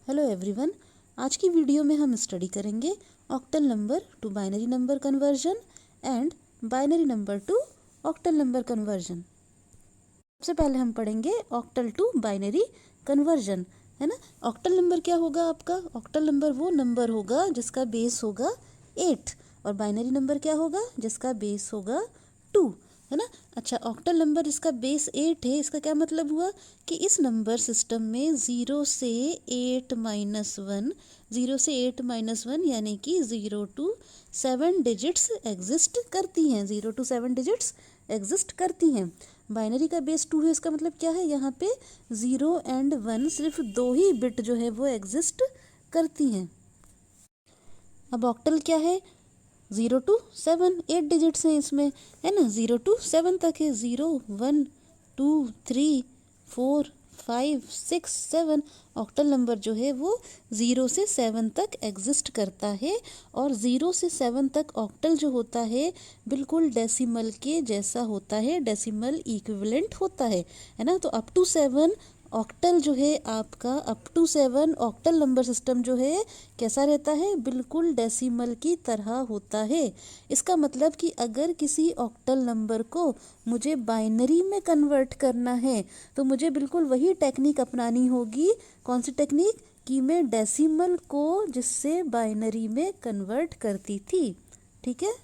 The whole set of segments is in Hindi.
Hello everyone. आज की वीडियो में हम स्टडी करेंगे octal number two binary number conversion and binary number two octal number conversion. सबसे पहले हम पढ़ेंगे ऑक्टल टू बाइनरी कन्वर्जन, है ना। ऑक्टल नंबर क्या होगा आपका? ऑक्टल नंबर वो नंबर होगा जिसका बेस होगा 8 और बाइनरी नंबर क्या होगा? जिसका बेस होगा 2, है ना। अच्छा, ऑक्टल नंबर जिसका बेस 8 है, इसका क्या मतलब हुआ कि इस नंबर सिस्टम में 0 से 8 माइनस 1, 0 से 8 माइनस 1 यानी कि 0 to 7 डिजिट्स एग्जिस्ट करती हैं, 0 to 7 डिजिट्स एग्जिस्ट करती हैं। बाइनरी का बेस 2 है, इसका मतलब क्या है? यहाँ पे 0 एंड 1 सिर्फ 2 ही बिट जो है वो एग्जिस्ट करती हैं। अब ऑक्टल क्या है? 0 to 7, 8 डिजिट्स हैं इसमें, है ना। 0 to 7 तक है, 0 1 2 3 4 5 6 7। ऑक्टल नंबर जो है वो 0 से 7 तक एग्जिस्ट करता है और 0 से 7 तक ऑक्टल जो होता है बिल्कुल डेसिमल के जैसा होता है, डेसिमल इक्विवेलेंट होता है ना। तो अप टू 7 ऑक्टल जो है आपका, up to 7 octal number system जो है कैसा रहता है? बिल्कुल डेसिमल की तरह होता है। इसका मतलब कि अगर किसी ऑक्टल नंबर को मुझे बाइनरी में कन्वर्ट करना है तो मुझे बिल्कुल वही टेक्निक अपनानी होगी। कौन सी टेक्निक? कि मैं डेसिमल को जिससे बाइनरी में कन्वर्ट करती थी, ठीक है।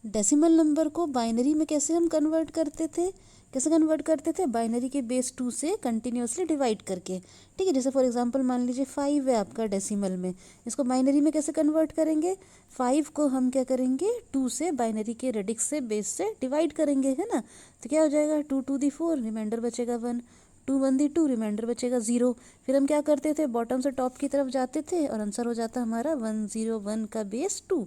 डेसिमल नंबर को बाइनरी में कैसे हम कन्वर्ट करते थे? कैसे कन्वर्ट करते थे? बाइनरी के बेस 2 से कंटिन्यूसली डिवाइड करके, ठीक है। जैसे फॉर एग्जांपल मान लीजिए 5 है आपका डेसिमल में, इसको बाइनरी में कैसे कन्वर्ट करेंगे? 5 को हम क्या करेंगे? 2 से बाइनरी के रेडिक्स से बेस से डिवाइड करेंगे, है ना। तो क्या हो जाएगा? 2 टू दी 4, रिमाइंडर बचेगा 1, 2 1 दी 2, रिमाइंडर बचेगा 0। फिर हम क्या करते थे? बॉटम से टॉप की तरफ जाते थे और आंसर हो जाता हमारा 101 का बेस 2।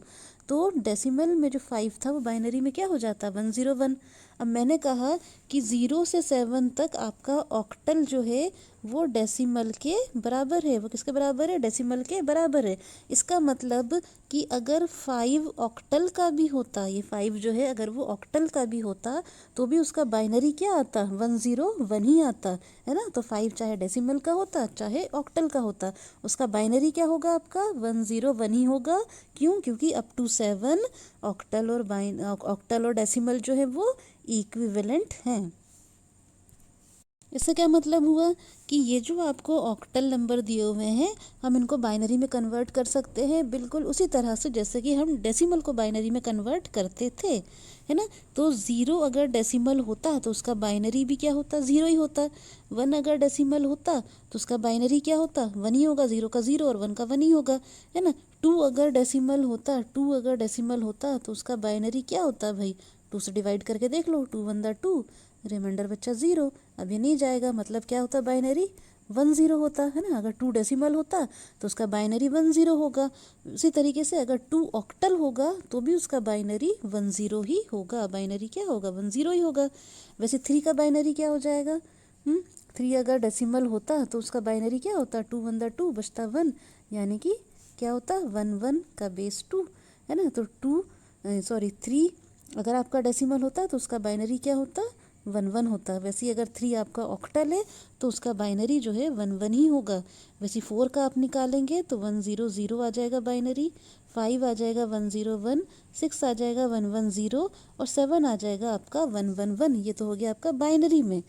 तो डेसिमल में जो 5 था वो बाइनरी में क्या हो जाता? 101। अब मैंने कहा कि 0 से 7 तक आपका ऑक्टल जो है वो डेसिमल के बराबर है। वो किसके बराबर है? डेसिमल के बराबर है। इसका मतलब कि अगर 5 ऑक्टल का भी होता, ये 5 जो है अगर वो ऑक्टल का भी होता तो भी उसका बाइनरी क्या आता? 101 ही आता, है ना। तो 5 चाहे डेसिमल का होता चाहे ऑक्टल का होता, उसका बाइनरी क्या होगा आपका? 101 ही होगा। क्यों? क्योंकि अप टू 7 ऑक्टल और डेसिमल जो है वो इक्विवेलेंट हैं। इससे क्या मतलब हुआ कि ये जो आपको ऑक्टल नंबर दिए हुए हैं हम इनको बाइनरी में कन्वर्ट कर सकते हैं बिल्कुल उसी तरह से जैसे कि हम डेसिमल को बाइनरी में कन्वर्ट करते थे, है ना। तो 0 अगर डेसिमल होता तो उसका बाइनरी भी क्या होता? 0 ही होता। 1 अगर डेसिमल होता तो उसका बाइनरी क्या होता? 1 ही होगा। 0 का 0 और 1 का 1 ही होगा, है ना। 2 अगर डेसिमल होता, 2 अगर डेसिमल होता तो उसका बाइनरी क्या होता भाई? 2 से डिवाइड करके देख लो, 2 1 2, रिमाइंडर बच्चा 0। अब ये नहीं जाएगा, मतलब क्या होता? बाइनरी 10 होता, है ना। अगर 2 डेसिमल होता तो उसका बाइनरी 10 होगा। उसी तरीके से अगर 2 ऑक्टल होगा तो भी उसका बाइनरी 10 ही होगा। बाइनरी क्या होगा? 10 ही होगा। वैसे 3 का बाइनरी क्या हो जाएगा? 3 अगर डेसिमल होता तो उसका बाइनरी क्या होता? 2 1 2 बचता 1, यानी कि क्या होता? 1 का बेस 2, है ना। तो 3 अगर आपका डेसिमल होता तो उसका बाइनरी क्या होता? 1 होता। वैसे ही अगर 3 आपका ऑक्टल है तो उसका बाइनरी जो है 1 ही होगा। वैसे 4 का आप निकालेंगे तो 100 आ जाएगा बाइनरी, 5 आ जाएगा 101, 6 आ जाएगा 110 और 7 आ जाएगा आपका 111। ये तो हो गया आपका बाइनरी में,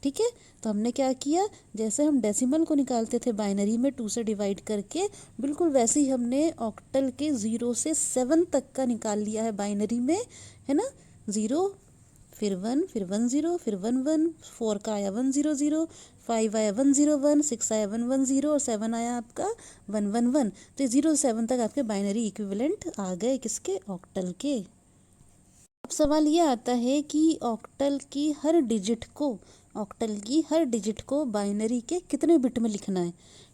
ठीक है। तो हमने क्या किया? जैसे हम डेसिमल को निकालते थे बाइनरी में 2 से डिवाइड करके, बिल्कुल वैसे ही हमने ऑक्टल के 0 से 7 तक का निकाल लिया है बाइनरी में, है ना। 0 फिर 1 फिर 10 फिर 11, 4 का आया 100, 5 आया 101, 6 आया 110 और 7 आया आपका 111। तो 0 से 7 तक आपके बाइनरी इक्विवेलेंट आ गए किसके? ऑक्टल के। अब सवाल ये आता है कि ऑक्टल की हर डिजिट को बाइनरी के कितने बिट में लिखना है,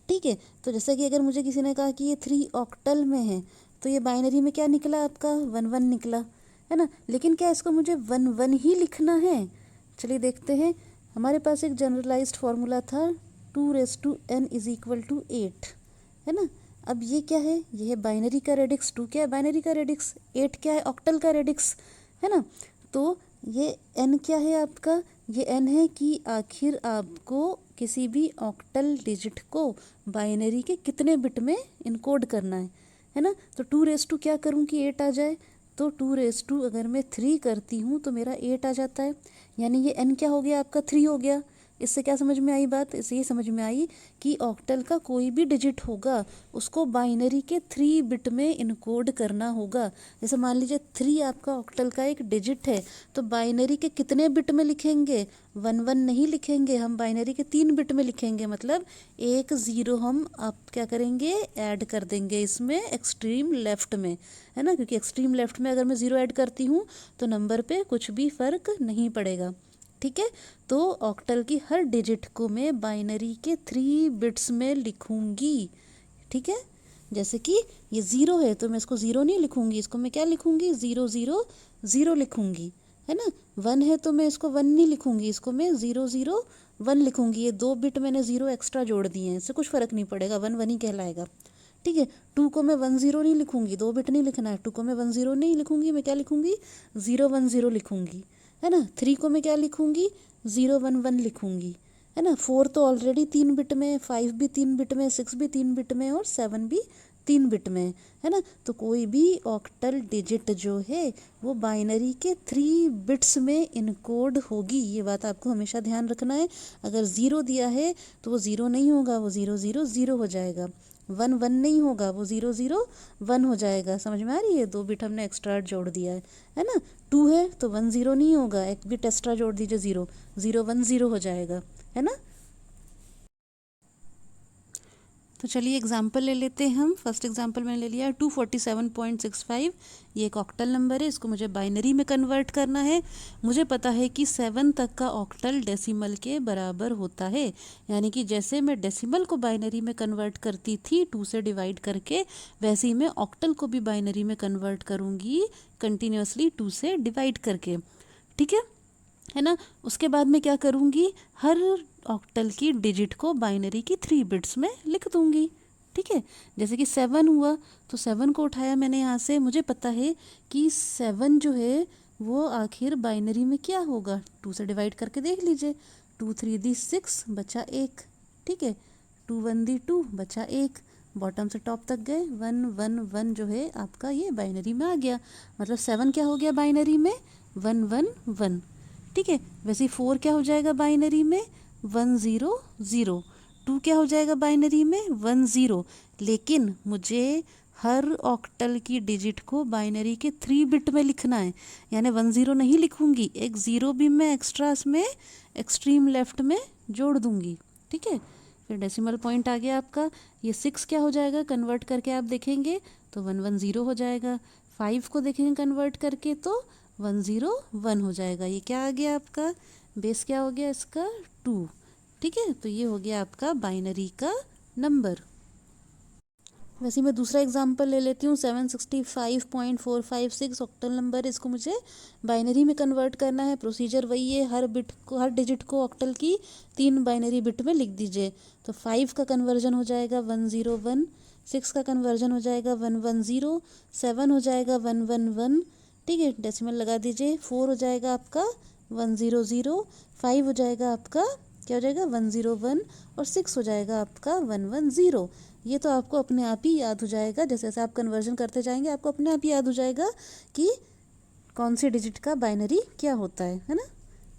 ठीक है। तो जैसा कि अगर मुझे किसी ने कहा कि ये 3 ऑक्टल में है तो ये बाइनरी में क्या निकला आपका? 1 निकला, है ना। लेकिन क्या इसको मुझे 1 ही लिखना है? चलिए देखते हैं। हमारे पास एक जनरलाइज्ड फार्मूला था 2n = 8, है ना। अब ये क्या है? ये है बाइनरी का रेडिक्स। 2 क्या है? बाइनरी का रेडिक्स। 8 क्या है? ऑक्टल का रेडिक्स, है ना। तो ये n क्या है आपका? ये n है कि आखिर आपको किसी भी ऑक्टल डिजिट को बाइनरी के कितने बिट में इनकोड करना है ना। तो 2 क्या करूँ कि 8 आ जाए, तो 2 अगर मैं 3 करती हूँ तो मेरा 8 आ जाता है, यानी ये n क्या हो गया आपका 3 हो गया। इससे क्या समझ में आई बात, इससे ये समझ में आई कि ऑक्टल का कोई भी डिजिट होगा उसको बाइनरी के 3 बिट में इनकोड करना होगा। जैसे मान लीजिए 3 आपका ऑक्टल का एक डिजिट है, तो बाइनरी के कितने बिट में लिखेंगे, 1 नहीं लिखेंगे, हम बाइनरी के 3 बिट में लिखेंगे। मतलब एक 0 हम आप क्या करेंगे ऐड कर देंगे इसमें एक्सट्रीम लेफ्ट में, है ना, क्योंकि एक्सट्रीम लेफ्ट में अगर मैं 0 ऐड करती हूँ तो नंबर पे कुछ भी फ़र्क नहीं पड़ेगा। ठीक है, तो ऑक्टल की हर डिजिट को मैं बाइनरी के 3 बिट्स में लिखूंगी। ठीक है, जैसे कि ये 0 है तो मैं इसको 0 नहीं लिखूंगी, इसको मैं क्या लिखूंगी 0 0 0 लिखूंगी, है ना। 1 है तो मैं इसको 1 नहीं लिखूंगी, इसको मैं 0 0 1 लिखूंगी। ये 2 बिट मैंने 0 एक्स्ट्रा जोड़ दिए हैं, इससे कुछ फ़र्क नहीं पड़ेगा, 1 1 ही कहलाएगा। ठीक है, 2 को मैं 1 0 नहीं लिखूंगी, 2 बिट नहीं लिखना है, 2 को मैं 1 0 नहीं लिखूंगी, मैं क्या लिखूंगी 0 1 0 लिखूंगी, है ना। 3 को मैं क्या लिखूंगी 0 1 1 लिखूंगी, है ना। 4 तो ऑलरेडी 3 बिट में, 5 भी 3 बिट में, 6 भी 3 बिट में और 7 भी 3 बिट में, है ना। तो कोई भी ऑक्टल डिजिट जो है वो बाइनरी के 3 बिट्स में इनकोड होगी, ये बात आपको हमेशा ध्यान रखना है। अगर 0 दिया है तो वो 0 नहीं होगा, वो 0 0 0 हो जाएगा। 1 1 नहीं होगा, वो 0 0 1 हो जाएगा। समझ में आ रही है, 2 बिट हमने एक्स्ट्रा जोड़ दिया है ना। 2 है तो 1 0 नहीं होगा, एक बिट एक्स्ट्रा जोड़ दीजिए, 0 0 1 0 हो जाएगा, है ना। तो चलिए एग्जाम्पल ले लेते हैं हम। फर्स्ट एग्जाम्पल मैंने ले लिया है 247.65। ये एक ऑक्टल नंबर है, इसको मुझे बाइनरी में कन्वर्ट करना है। मुझे पता है कि 7 तक का ऑक्टल डेसिमल के बराबर होता है, यानी कि जैसे मैं डेसिमल को बाइनरी में कन्वर्ट करती थी 2 से डिवाइड करके, वैसे ही मैं ऑक्टल को भी बाइनरी में कन्वर्ट करूँगी कंटिन्यूसली 2 से डिवाइड करके। ठीक है ना। उसके बाद मैं क्या करूँगी, हर ऑक्टल की डिजिट को बाइनरी की 3 बिट्स में लिख दूँगी। ठीक है, जैसे कि 7 हुआ तो 7 को उठाया मैंने यहाँ से, मुझे पता है कि 7 जो है वो आखिर बाइनरी में क्या होगा, 2 से डिवाइड करके देख लीजिए। 2 3 दी 6 बचा 1। ठीक है, 2 1 दी 2 बचा 1। बॉटम से टॉप तक गए, 1 1 1 जो है आपका ये बाइनरी में आ गया। मतलब 7 क्या हो गया बाइनरी में 1 1 1। ठीक है, वैसे 4 क्या हो जाएगा बाइनरी में 1 0 0। 2 क्या हो जाएगा बाइनरी में 1 0। लेकिन मुझे हर ऑक्टल की डिजिट को बाइनरी के 3 बिट में लिखना है, यानी 1 0 नहीं लिखूंगी, एक 0 भी मैं एक्स्ट्रा इसमें एक्सट्रीम लेफ्ट में जोड़ दूंगी। ठीक है, फिर डेसिमल पॉइंट आ गया आपका। ये 6 क्या हो जाएगा कन्वर्ट करके आप देखेंगे तो 1 1 0 हो जाएगा। 5 को देखेंगे कन्वर्ट करके तो 1 0 1 हो जाएगा। ये क्या आ गया आपका बेस, क्या हो गया इसका 2। ठीक है, तो ये हो गया आपका बाइनरी का नंबर। वैसे मैं दूसरा एग्जांपल ले लेती हूँ 765.456 ऑक्टल नंबर, इसको मुझे बाइनरी में कन्वर्ट करना है। प्रोसीजर वही है, हर बिट को, हर डिजिट को ऑक्टल की 3 बाइनरी बिट में लिख दीजिए। तो 5 का कन्वर्जन हो जाएगा 1 0 1, 6 का कन्वर्जन हो जाएगा 1 1 0, 7 हो जाएगा 1 1 1। ठीक है, डेसिमल लगा दीजिए। 4 हो जाएगा आपका 1 0 0, 5 हो जाएगा आपका क्या हो जाएगा 1 0 1 और 6 हो जाएगा आपका 1 1 0। ये तो आपको अपने आप ही याद हो जाएगा, जैसे जैसे आप कन्वर्जन करते जाएंगे आपको अपने आप ही याद हो जाएगा कि कौन सी डिजिट का बाइनरी क्या होता है ना।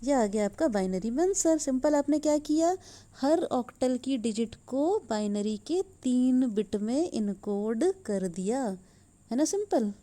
ये आ गया आपका बाइनरी में आंसर। सिंपल, आपने क्या किया, हर ऑक्टल की डिजिट को बाइनरी के 3 बिट में इनकोड कर दिया, है ना, सिंपल।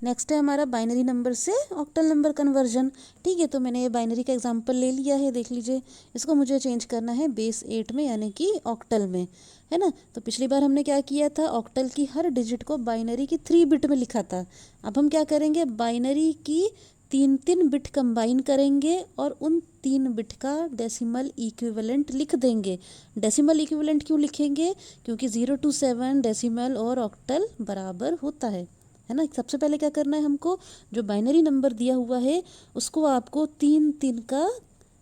नेक्स्ट है हमारा बाइनरी नंबर से ऑक्टल नंबर कन्वर्जन। ठीक है, तो मैंने ये बाइनरी का एग्जांपल ले लिया है, देख लीजिए। इसको मुझे चेंज करना है बेस 8 में, यानी कि ऑक्टल में, है ना। तो पिछली बार हमने क्या किया था, ऑक्टल की हर डिजिट को बाइनरी की 3 बिट में लिखा था। अब हम क्या करेंगे, बाइनरी की 3 बिट कंबाइन करेंगे और उन 3 बिट का डेसिमल इक्विवेलेंट लिख देंगे। डेसिमल इक्विवेलेंट क्यों लिखेंगे, क्योंकि 0 to 7 डेसिमल और ऑक्टल बराबर होता है ना। सबसे पहले क्या करना है हमको, जो बाइनरी नंबर दिया हुआ है उसको आपको 3 3 का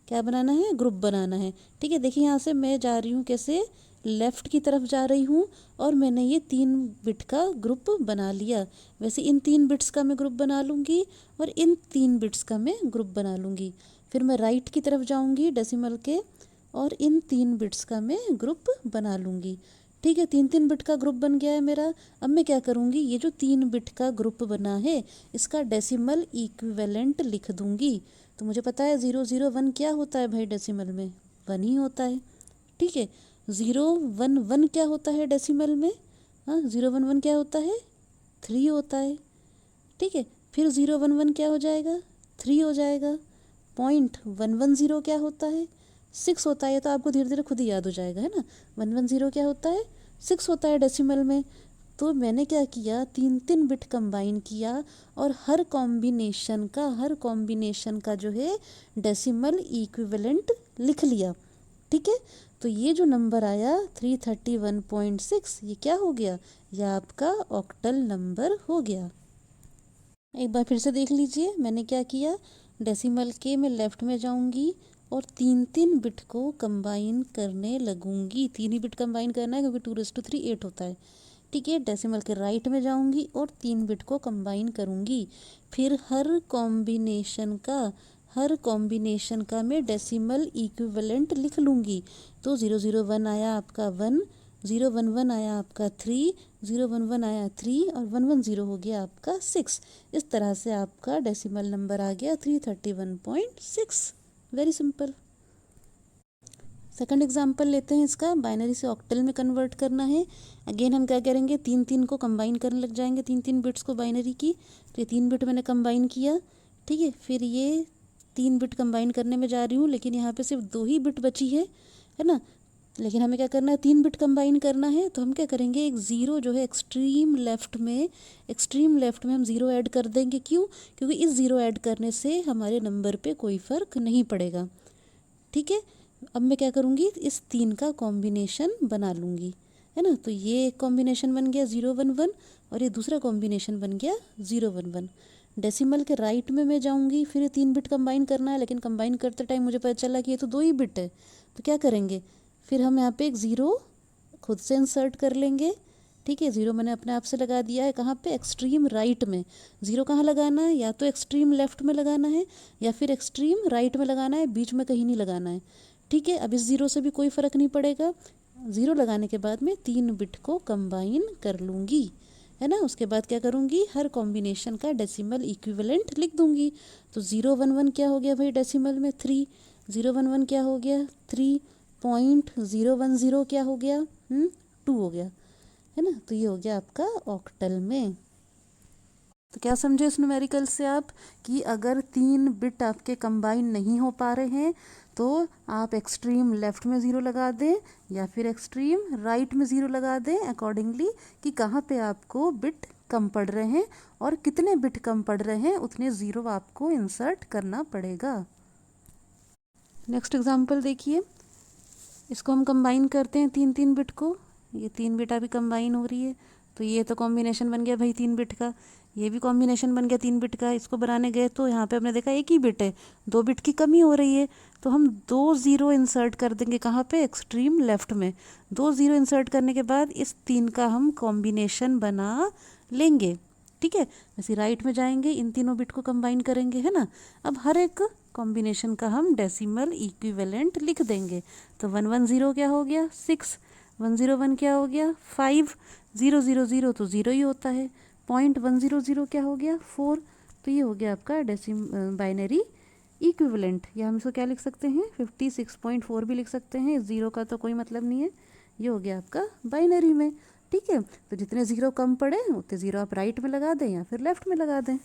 क्या बनाना है, ग्रुप बनाना है। ठीक है, देखिए यहाँ से मैं जा रही हूँ कैसे, लेफ़्ट की तरफ जा रही हूँ और मैंने ये 3 बिट का ग्रुप बना लिया। वैसे इन 3 बिट्स का मैं ग्रुप बना लूँगी और इन 3 बिट्स का मैं ग्रुप बना लूँगी। फिर मैं राइट की तरफ जाऊंगी डेसिमल के और इन 3 बिट्स का मैं ग्रुप बना लूँगी। ठीक है, 3 बिट का ग्रुप बन गया है मेरा। अब मैं क्या करूँगी, ये जो 3 बिट का ग्रुप बना है इसका डेसिमल इक्विवेलेंट लिख दूँगी। तो मुझे पता है 001 क्या होता है भाई डेसिमल में, 1 ही होता है। ठीक है, 011 क्या होता है डेसिमल में, हाँ 011 क्या होता है, 3 होता है। ठीक है, फिर 011 क्या हो जाएगा, 3 हो जाएगा। 0.110 क्या होता है, 6 होता है। तो आपको धीरे धीरे खुद ही याद हो जाएगा, है ना। 110 क्या होता है, 6 होता है डेसिमल में। तो मैंने क्या किया, 3 बिट कंबाइन किया और हर कॉम्बिनेशन का जो है डेसिमल इक्विवेलेंट लिख लिया। ठीक है, तो ये जो नंबर आया 331.6, ये क्या हो गया, ये आपका ऑक्टल नंबर हो गया। एक बार फिर से देख लीजिए, मैंने क्या किया, डेसिमल के मैं लेफ़्ट में जाऊंगी और 3 बिट को कंबाइन करने लगूंगी। 3 ही बिट कंबाइन करना है क्योंकि 2�3 = 8 होता है। ठीक है, डेसिमल के राइट में जाऊंगी और 3 बिट को कंबाइन करूंगी। फिर हर कॉम्बिनेशन का मैं डेसिमल इक्विवेलेंट लिख लूँगी। तो 001 आया आपका 1, 011 आया आपका 3, 011 आया 3 और 110 हो गया आपका 6। इस तरह से आपका डेसिमल नंबर आ गया 331.6। Very simple. सेकंड एग्जांपल लेते हैं इसका, बाइनरी से ऑक्टल में कन्वर्ट करना है। अगेन हम क्या करेंगे, 3 को कंबाइन करने लग जाएंगे, 3 बिट्स को बाइनरी की। तो ये 3 बिट मैंने कंबाइन किया। ठीक है, फिर ये 3 बिट कंबाइन करने में जा रही हूँ, लेकिन यहाँ पे सिर्फ 2 ही बिट बची है ना। लेकिन हमें क्या करना है, 3 बिट कंबाइन करना है। तो हम क्या करेंगे, एक ज़ीरो जो है एक्सट्रीम लेफ्ट में हम ज़ीरो ऐड कर देंगे। क्यों, क्योंकि इस ज़ीरो ऐड करने से हमारे नंबर पे कोई फ़र्क नहीं पड़ेगा। ठीक है, अब मैं क्या करूँगी, इस 3 का कॉम्बिनेशन बना लूँगी, है ना। तो ये एक कॉम्बिनेशन बन गया 011 और ये दूसरा कॉम्बिनेशन बन गया 011। डेसिमल के राइट में मैं जाऊँगी, फिर 3 बिट कंबाइन करना है, लेकिन कंबाइन करते टाइम मुझे पता चला कि ये तो 2 ही बिट है। तो क्या करेंगे, फिर हम यहाँ पे एक ज़ीरो खुद से इंसर्ट कर लेंगे। ठीक है, ज़ीरो मैंने अपने आप से लगा दिया है। कहाँ पे, एक्सट्रीम राइट में। ज़ीरो कहाँ लगाना है, या तो एक्सट्रीम लेफ्ट में लगाना है या फिर एक्सट्रीम राइट में लगाना है, बीच में कहीं नहीं लगाना है। ठीक है, अब इस ज़ीरो से भी कोई फ़र्क नहीं पड़ेगा। ज़ीरो लगाने के बाद मैं 3 बिट को कंबाइन कर लूँगी, है ना। उसके बाद क्या करूँगी, हर कॉम्बिनेशन का डेसिमल इक्विवेलेंट लिख दूँगी। तो 011 क्या हो गया भाई डेसिमल में, 3। 011 क्या हो गया, 3। 0.010 क्या हो गया, 2 हो गया, है ना। तो ये हो गया आपका ऑक्टल में। तो क्या समझे इस न्यूमेरिकल से आप, कि अगर 3 बिट आपके कंबाइन नहीं हो पा रहे हैं तो आप एक्सट्रीम लेफ्ट में 0 लगा दें या फिर एक्सट्रीम राइट में 0 लगा दें, अकॉर्डिंगली कि कहाँ पे आपको बिट कम पड़ रहे हैं और कितने बिट कम पड़ रहे हैं उतने 0 आपको इंसर्ट करना पड़ेगा। नेक्स्ट एग्जाम्पल देखिए, इसको हम कंबाइन करते हैं 3 बिट को। ये 3 बिट अभी कंबाइन हो रही है, तो ये तो कॉम्बिनेशन बन गया भाई 3 बिट का, ये भी कॉम्बिनेशन बन गया 3 बिट का। इसको बनाने गए तो यहाँ पे हमने देखा एक ही बिट है, 2 बिट की कमी हो रही है। तो हम 2 ज़ीरो इंसर्ट कर देंगे, कहाँ पे, एक्सट्रीम लेफ्ट में। 2 ज़ीरो इंसर्ट करने के बाद इस 3 का हम कॉम्बिनेशन बना लेंगे। ठीक है, वैसे राइट में जाएंगे, इन तीनों बिट को कंबाइन करेंगे, है ना। अब हर एक कॉम्बिनेशन का हम डेसिमल इक्विवेलेंट लिख देंगे। तो 110 क्या हो गया, 6। 101 क्या हो गया, 5। 000 तो 0 ही होता है। 0.100 क्या हो गया, 4। तो ये हो गया आपका बाइनरी इक्विवेलेंट। या हम इसको क्या लिख सकते हैं, 56.4 भी लिख सकते हैं। इस 0 का तो कोई मतलब नहीं है, ये हो गया आपका बाइनरी में। ठीक है, तो जितने 0 कम पड़े उतने 0 आप राइट में लगा दें या फिर लेफ्ट में लगा दें।